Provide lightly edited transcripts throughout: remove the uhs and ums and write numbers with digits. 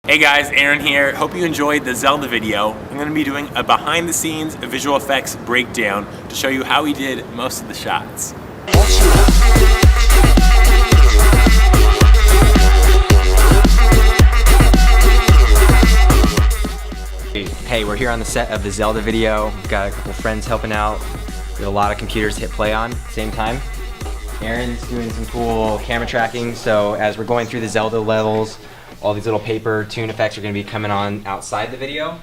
Hey guys, Aaron here. Hope you enjoyed the Zelda video. I'm going to be doing a behind the scenes visual effects breakdown to show you how we did most of the shots. Hey, we're here on the set of the Zelda video. We've got a couple friends helping out. We have a lot of computers to hit play on at the same time. Aaron's doing some cool camera tracking, so as we're going through the Zelda levels, all these little paper toon effects are going to be coming on outside the video.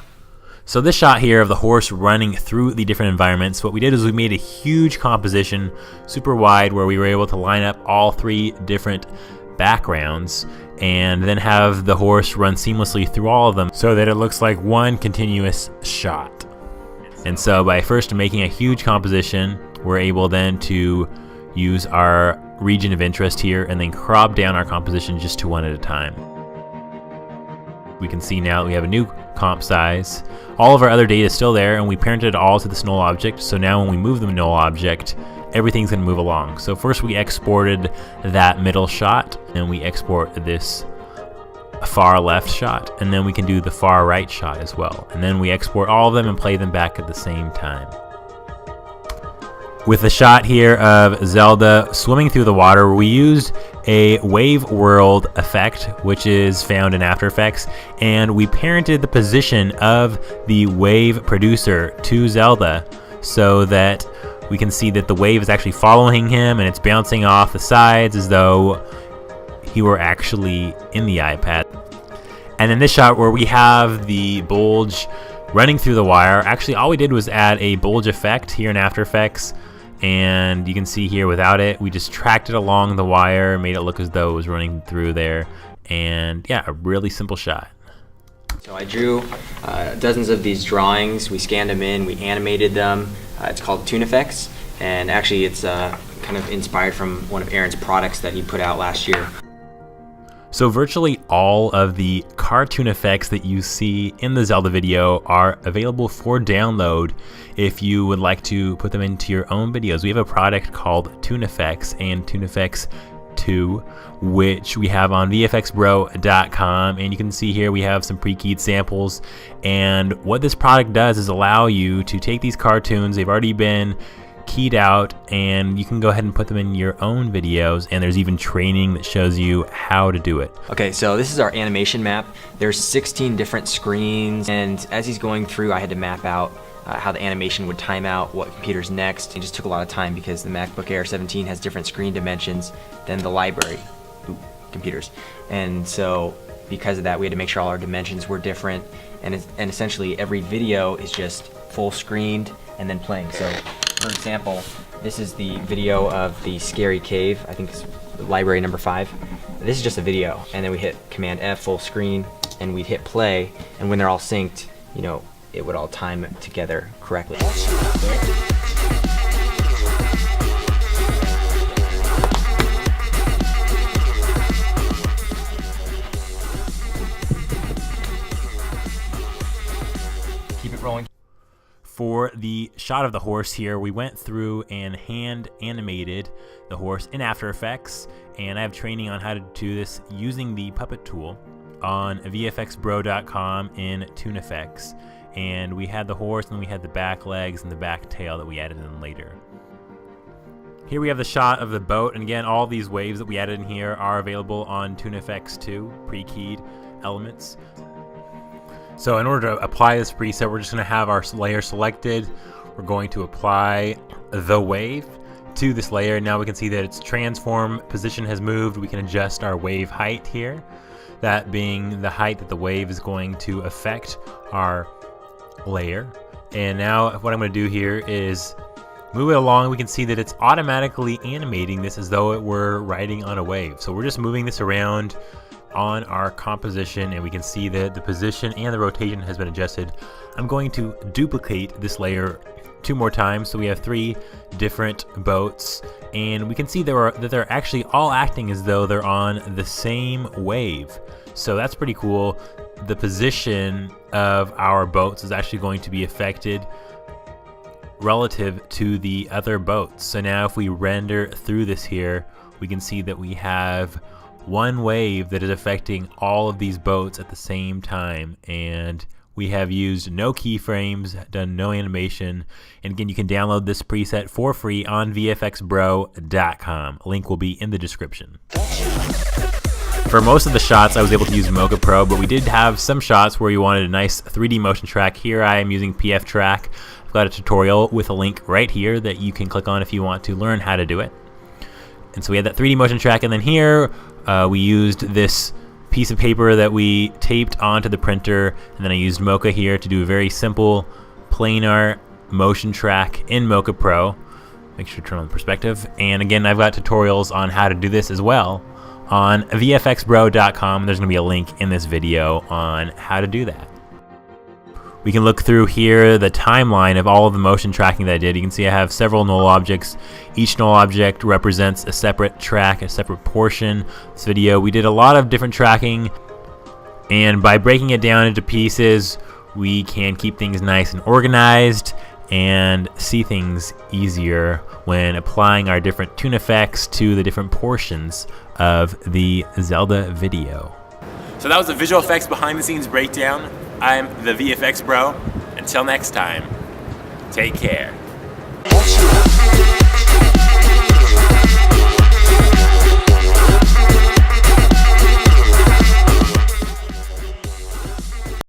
So this shot here of the horse running through the different environments, what we did is we made a huge composition, super wide, where we were able to line up all three different backgrounds and then have the horse run seamlessly through all of them so that it looks like one continuous shot. And so by first making a huge composition, we're able then to use our region of interest here and then crop down our composition just to one at a time. We can see now that we have a new comp size. All of our other data is still there, and we parented it all to this null object, so now when we move the null object, everything's going to move along. So first we exported that middle shot, and we export this far left shot, and then we can do the far right shot as well. And then we export all of them and play them back at the same time. With the shot here of Zelda swimming through the water, we used a wave world effect, which is found in After Effects, and we parented the position of the wave producer to Zelda so that we can see that the wave is actually following him and it's bouncing off the sides as though he were actually in the iPad. And then this shot where we have the bulge running through the wire, actually all we did was add a bulge effect here in After Effects. And you can see here without it, we just tracked it along the wire, made it look as though it was running through there. And yeah, a really simple shot. So I drew dozens of these drawings. We scanned them in, we animated them. It's called Toon Effects, and actually it's kind of inspired from one of Aaron's products that he put out last year. So virtually all of the cartoon effects that you see in the Zelda video are available for download if you would like to put them into your own videos. We have a product called Toon Effects and Toon Effects 2, which we have on vfxbro.com, and you can see here we have some pre-keyed samples. And what this product does is allow you to take these cartoons, they've already been keyed out, and you can go ahead and put them in your own videos, and there's even training that shows you how to do it. Okay, so this is our animation map. There's 16 different screens, and as he's going through, I had to map out how the animation would time out, what computer's next. It just took a lot of time because the MacBook Air 17 has different screen dimensions than the library computers. And so because of that, we had to make sure all our dimensions were different, and essentially every video is just full screened and then playing. So for example, this is the video of the scary cave. I think it's library number 5. This is just a video, and then we hit Command F full screen, and we'd hit play, and when they're all synced, you know, it would all time together correctly. Keep it rolling. For the shot of the horse here, we went through and hand animated the horse in After Effects, and I have training on how to do this using the puppet tool on vfxbro.com in Toon Effects. And we had the horse, and we had the back legs and the back tail that we added in later. Here we have the shot of the boat, and again, all these waves that we added in here are available on Toon Effects 2, pre-keyed elements. So in order to apply this preset, we're just going to have our layer selected. We're going to apply the wave to this layer. Now we can see that its transform position has moved. We can adjust our wave height here, that being the height that the wave is going to affect our layer. And now what I'm going to do here is move it along. We can see that it's automatically animating this as though it were riding on a wave. So we're just moving this around on our composition, and we can see that the position and the rotation has been adjusted. I'm going to duplicate this layer 2 more times, so we have 3 different boats, and we can see that they're actually all acting as though they're on the same wave. So that's pretty cool. The position of our boats is actually going to be affected relative to the other boats. So now if we render through this here, we can see that we have one wave that is affecting all of these boats at the same time, and we have used no keyframes, done no animation, and again, you can download this preset for free on vfxbro.com. Link will be in the description. For most of the shots, I was able to use Mocha Pro, but we did have some shots where you wanted a nice 3D motion track. Here I am using PF Track. I've got a tutorial with a link right here that you can click on if you want to learn how to do it. And so we had that 3D motion track, and then here we used this piece of paper that we taped onto the printer, and then I used Mocha here to do a very simple planar motion track in Mocha Pro. Make sure to turn on the perspective. And again, I've got tutorials on how to do this as well on vfxbro.com. There's going to be a link in this video on how to do that. We can look through here the timeline of all of the motion tracking that I did. You can see I have several null objects. Each null object represents a separate track, a separate portion. This video, we did a lot of different tracking, and by breaking it down into pieces, we can keep things nice and organized and see things easier when applying our different tune effects to the different portions of the Zelda video. So that was the visual effects behind the scenes breakdown. I'm the VFX Bro. Until next time, take care.